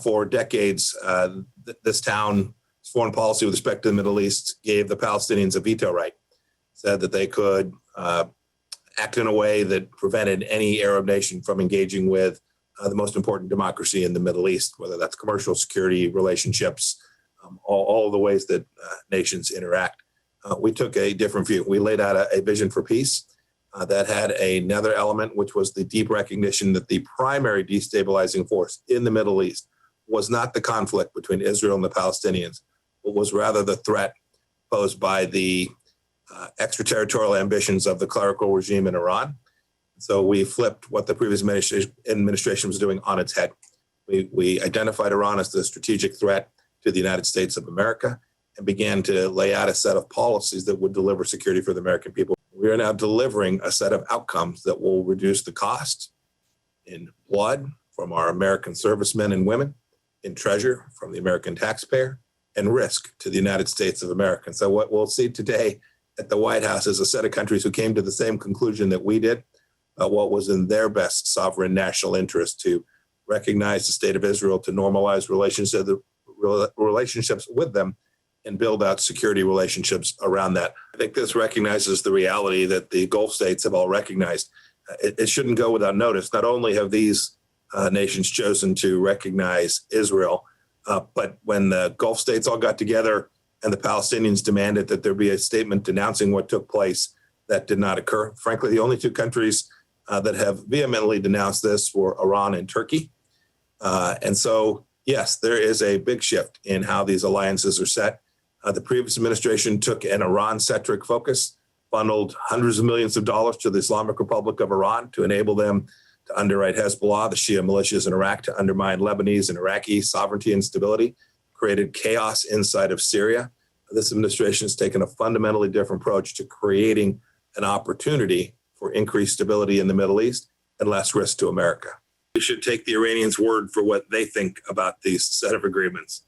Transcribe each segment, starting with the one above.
For decades, this town's foreign policy with respect to the Middle East gave the Palestinians a veto right, said that they could act in a way that prevented any Arab nation from engaging with the most important democracy in the Middle East, whether that's commercial, security, relationships, all the ways that nations interact. We took a different view. We laid out a vision for peace that had another element, which was the deep recognition that the primary destabilizing force in the Middle East was not the conflict between Israel and the Palestinians, but was rather the threat posed by the extraterritorial ambitions of the clerical regime in Iran. So we flipped what the previous administration was doing on its head. We identified Iran as the strategic threat to the United States of America and began to lay out a set of policies that would deliver security for the American people. We are now delivering a set of outcomes that will reduce the cost in blood from our American servicemen and women, in treasure from the American taxpayer, and risk to the United States of America. And so what we'll see today at the White House is a set of countries who came to the same conclusion that we did, what was in their best sovereign national interest to recognize the state of Israel, to normalize relationships with them, and build out security relationships around that. I think this recognizes the reality that the Gulf states have all recognized. It shouldn't go without notice. Not only have these nations chosen to recognize Israel, but when the Gulf states all got together and the Palestinians demanded that there be a statement denouncing what took place, that did not occur. Frankly, the only two countries that have vehemently denounced this were Iran and Turkey. And so, yes, there is a big shift in how these alliances are set. The previous administration took an Iran-centric focus, funneled hundreds of millions of dollars to the Islamic Republic of Iran to enable them to underwrite Hezbollah, the Shia militias in Iraq, to undermine Lebanese and Iraqi sovereignty and stability, created chaos inside of Syria. This administration has taken a fundamentally different approach to creating an opportunity for increased stability in the Middle East and less risk to America. We should take the Iranians' word for what they think about these set of agreements.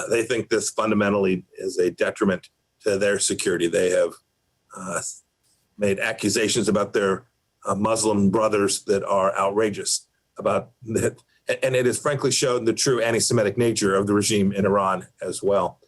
They think this fundamentally is a detriment to their security. They have made accusations about their Muslim brothers that are outrageous about that. And it has frankly shown the true anti-Semitic nature of the regime in Iran as well.